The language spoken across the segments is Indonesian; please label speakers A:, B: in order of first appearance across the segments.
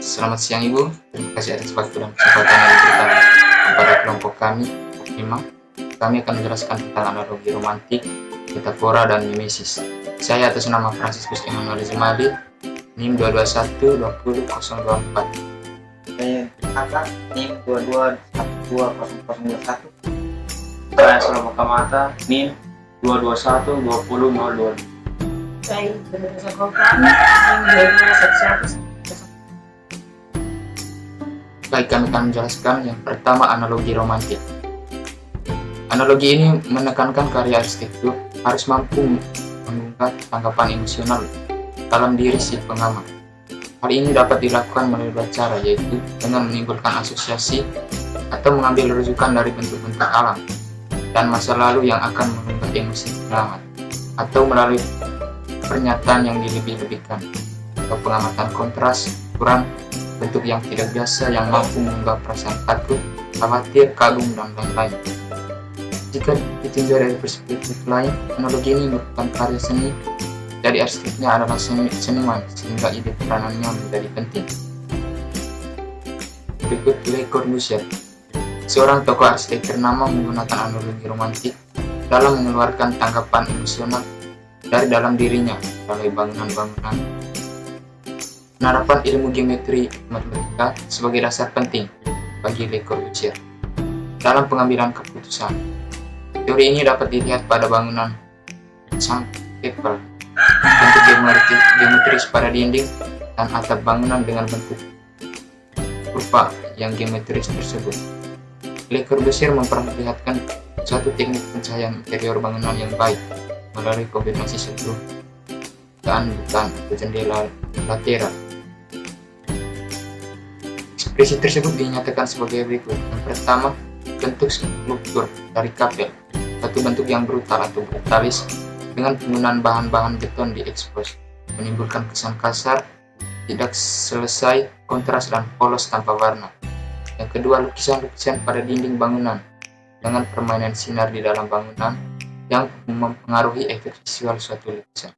A: Selamat siang Ibu, terima kasih atas waktu dan kesempatan yang diberikan kepada kelompok kami, 5. Kami akan menjelaskan tentang analogi romantik, metafora, dan mimesis. Saya atas nama Franciscus Emmanuel Zimadi, NIM 221200024.
B: Saya Kata, NIM 22120021. Saya Salomo Kamata, NIM 2212002.
C: Saya Benedetta Kopran, NIM 2211.
A: Baik, kami akan menjelaskan yang pertama, analogi romantik. Analogi ini menekankan karya arsitektur harus mampu mengunggah tanggapan emosional dalam diri si pengamat. Hal ini dapat dilakukan melalui dua cara, yaitu dengan menimbulkan asosiasi atau mengambil rujukan dari bentuk-bentuk alam dan masa lalu yang akan mengubah emosi pengamat, atau melalui pernyataan yang dilebih-lebihkan atau pengamatan kontras, kurang, bentuk yang tidak biasa yang mampu mengunggah perasaan takut, khawatir, kagum, dan lain-lain. Jika ditinjau dari perspektif lain, analogi ini merupakan karya seni, jadi arsiteknya adalah seniman, sehingga ide peranannya menjadi penting. Berikut Le Corbusier, seorang tokoh arsitek ternama, menggunakan analogi romantik dalam mengeluarkan tanggapan emosional dari dalam dirinya melalui bangunan-bangunan. Penerapan ilmu geometri matematika sebagai dasar penting bagi Le Corbusier dalam pengambilan keputusan. Teori ini dapat dilihat pada bangunan Saint-Keppel, bentuk geometris pada dinding dan atap bangunan dengan bentuk kurva yang geometris tersebut. Le Corbusier memperlihatkan suatu teknik pencahayaan interior bangunan yang baik melalui kombinasi seluruh bukaan atau jendela lateral. Ekspresi tersebut dinyatakan sebagai berikut. Yang pertama, bentuk struktur dari kapel, satu bentuk yang brutal atau brutalis dengan penggunaan bahan-bahan beton diekspos, menimbulkan kesan kasar, tidak selesai, kontras, dan polos tanpa warna. Yang kedua, lukisan-lukisan pada dinding bangunan dengan permainan sinar di dalam bangunan yang mempengaruhi efek visual suatu lukisan.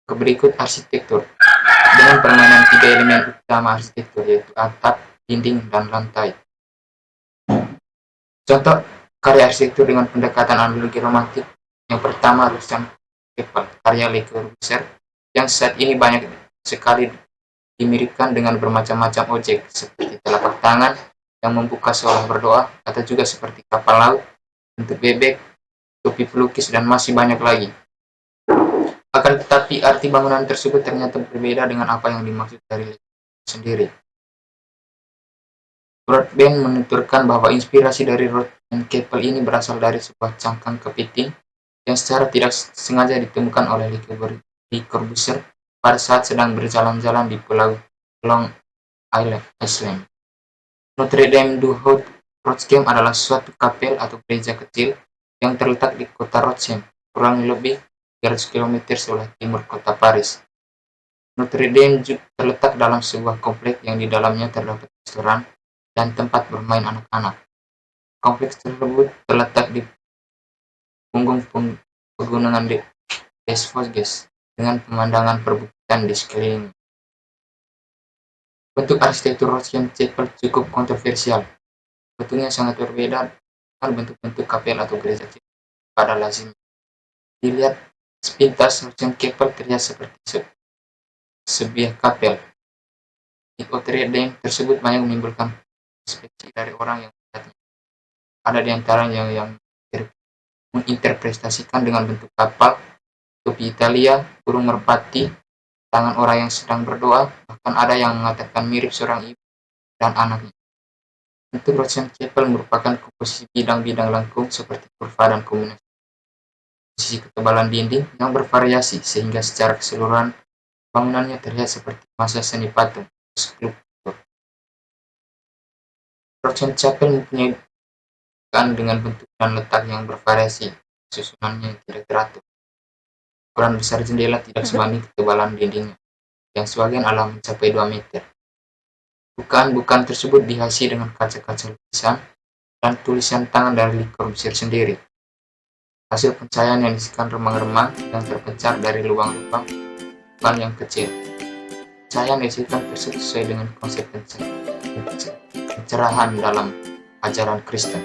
A: Berikut arsitektur dengan permainan tiga elemen utama arsitektur, yaitu atap, dinding, dan lantai. Contoh karya arsitektur dengan pendekatan analogi romantik. Yang pertama, Saint-Keppel, karya Le Corbusier, yang saat ini banyak sekali dimiripkan dengan bermacam-macam objek seperti telapak tangan yang membuka seolah berdoa, atau juga seperti kapal laut, bentuk bebek, topi pelukis, dan masih banyak lagi. Akan tetapi arti bangunan tersebut ternyata berbeda dengan apa yang dimaksud dari Le Corbusier sendiri. Rothbard menuturkan bahwa inspirasi dari Saint-Keppel ini berasal dari sebuah cangkang kepiting yang secara tidak sengaja ditemukan oleh Le Corbusier pada saat sedang berjalan-jalan di Pulau Long Island. Notre Dame du Haut-Rochem adalah suatu kapel atau gereja kecil yang terletak di kota Rochem, kurang lebih 300 km sebelah timur kota Paris. Notre Dame juga terletak dalam sebuah kompleks yang di dalamnya terdapat restoran dan tempat bermain anak-anak. Kompleks tersebut terletak di punggung pegunungan des Vosges dengan pemandangan perbukitan di sekeliling. Bentuk arsitektur Saint-Keppel cukup kontroversial. Bentuknya sangat berbeda dengan bentuk-bentuk kapel atau gereja pada lazimnya. Dilihat sepintas, Saint-Keppel terlihat seperti sebuah kapel. Di Notre Dame tersebut banyak menimbulkan perspektif dari orang yang melihatnya. Ada di antaranya yang menginterpretasikan dengan bentuk kapal, topi Italia, burung merpati, tangan orang yang sedang berdoa, bahkan ada yang mengatakan mirip seorang ibu dan anaknya. Bentuk Saint-Keppel merupakan komposisi bidang-bidang lengkung seperti kurva dan kombinasi posisi ketebalan dinding yang bervariasi sehingga secara keseluruhan bangunannya terlihat seperti masa seni patung skulptur. Saint-Keppel mempunyai dengan bentuk dan letak yang bervariasi, susunannya yang tidak teratur. Ukuran besar jendela tidak sebanding ketebalan dindingnya, yang sebagian alam mencapai 2 meter. Bukaan-bukaan tersebut dihiasi dengan kaca-kaca lukisan dan tulisan tangan dari Le Corbusier sendiri. Hasil pencahayaan yang diisikan remang-remang yang terpencar dari lubang-lubang yang kecil. Saya menyaksikan tersebut sesuai dengan konsep pencerahan dalam ajaran Kristen.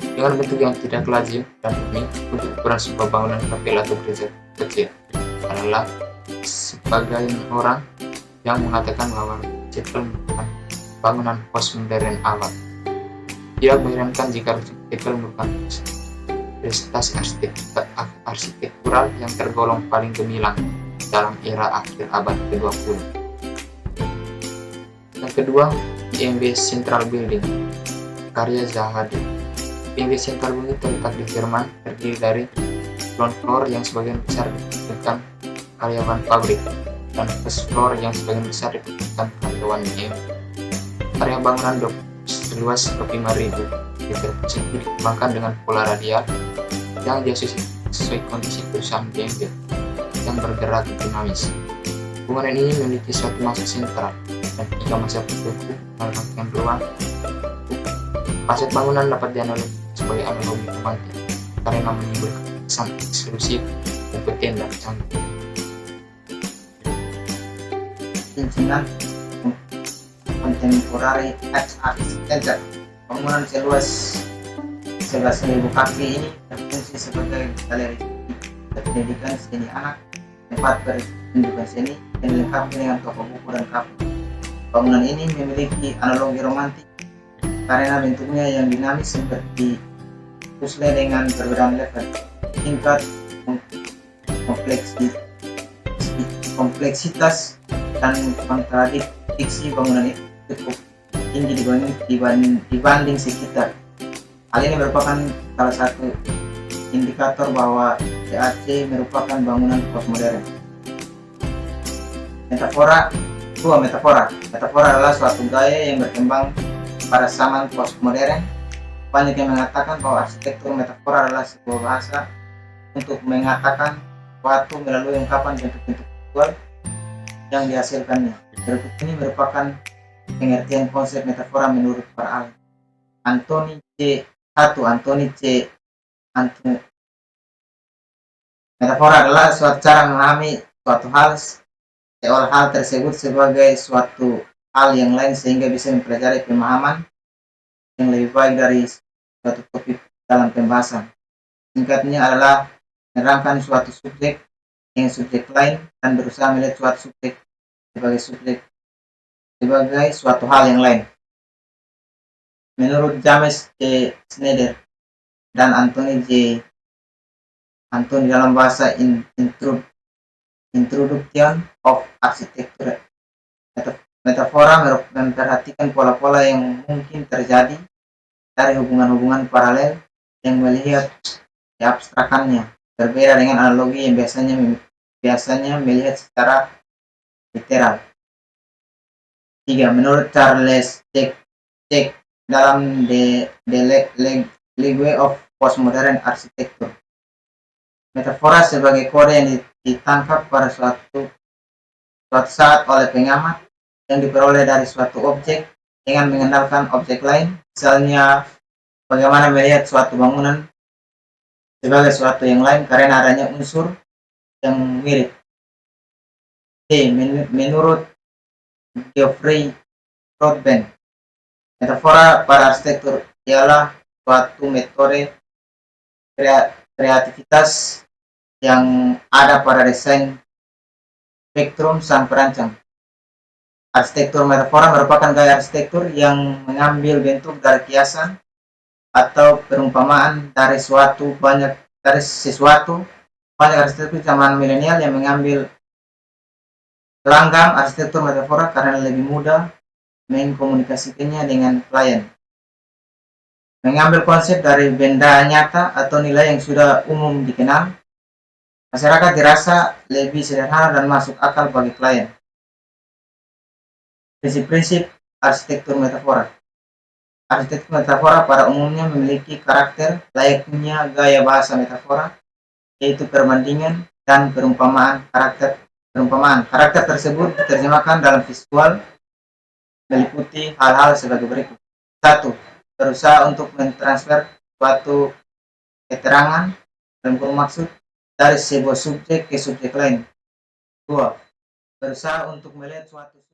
A: Dengan bentuk yang tidak lazim dan unik, untuk ukuran sebuah bangunan kapel atau gereja kecil adalah sebagian orang yang mengatakan bahwa Chapel merupakan bangunan postmodern awal. Tidak mengherankan jika Chapel merupakan prestasi arsitektural yang tergolong paling gemilang dalam era akhir abad ke-20. Yang kedua, BMW Central Building, karya Zaha Hadid. BMW Central Building terletak di Jerman, terdiri dari ground floor yang sebagian besar dipenuhi karyawan pabrik dan first floor yang sebagian besar dipenuhi karyawan BMW. Area bangunan seluas 25.000 meter persegi dikembangkan dengan pola radial yang sesuai kondisi perusahaan BMW yang bergerak dinamis. Bangunan ini memiliki suatu masa sentral dan 3 masa berbentuk merupakan ruang. Konsep bangunan dapat dianalogi sebagai analogi romantik karena menimbulkan kesan eksklusif, kompeten, dan canggih.
D: Pimpinan Contemporary Art Center. Bangunan seluas 11.000 kaki ini berfungsi sebagai galeri pendidikan seni anak, tempat pertunjukan seni, dan dilengkapi dengan toko buku dan kafe. Bangunan ini memiliki analogi romantik karena bentuknya yang dinamis seperti puzzle dengan perbedaan level, tingkat kompleksitas dan kontradiksi bangunan itu cukup tinggi dibanding sekitar. Hal ini merupakan salah satu indikator bahwa CAC merupakan bangunan postmodern. Metafora adalah suatu gaya yang berkembang pada zaman postmodern. Banyak yang mengatakan bahwa arsitektur metafora adalah sebuah bahasa untuk mengatakan suatu melalui ungkapan bentuk-bentuk visual yang dihasilkannya. Berikut ini merupakan pengertian konsep metafora menurut para ahli. Anthony C. Metafora adalah suatu cara memahami suatu hal seolah hal tersebut sebagai suatu hal yang lain sehingga bisa mempelajari pemahaman yang lebih baik dari suatu topik dalam pembahasan. Singkatnya adalah menerangkan suatu subjek dengan subjek lain dan berusaha melihat suatu subjek sebagai suatu hal yang lain. Menurut James C. Snyder dan Anthony dalam bahasa Introduction of Architecture, metafora memperhatikan pola-pola yang mungkin terjadi dari hubungan-hubungan paralel yang melihat diabstrakannya, berbeda dengan analogi yang biasanya melihat secara literal. 3. Menurut Charles Cech dalam The League of Postmodern Architecture, metafora sebagai kode yang ditangkap pada suatu saat oleh pengamat yang diperoleh dari suatu objek dengan mengandalkan objek lain, misalnya bagaimana melihat suatu bangunan sebagai suatu yang lain karena adanya unsur yang mirip. Menurut Geoffrey Rothbard, metafora pada arsitektur ialah suatu metode kreativitas yang ada pada desain spektrum sang perancang. Arsitektur metafora merupakan gaya arsitektur yang mengambil bentuk dari kiasan atau perumpamaan dari sesuatu. Banyak arsitektur zaman milenial yang mengambil gelanggang arsitektur metafora karena lebih mudah mengkomunikasikannya dengan klien. Mengambil konsep dari benda nyata atau nilai yang sudah umum dikenal, masyarakat dirasa lebih sederhana dan masuk akal bagi klien. Prinsip-prinsip arsitektur metafora. Arsitektur metafora pada umumnya memiliki karakter layaknya gaya bahasa metafora, yaitu perbandingan dan perumpamaan. Karakter tersebut diterjemahkan dalam visual meliputi hal-hal sebagai berikut. 1. Berusaha untuk mentransfer suatu keterangan dan bermaksud dari sebuah subjek ke subjek lain. 2. berusaha untuk melihat suatu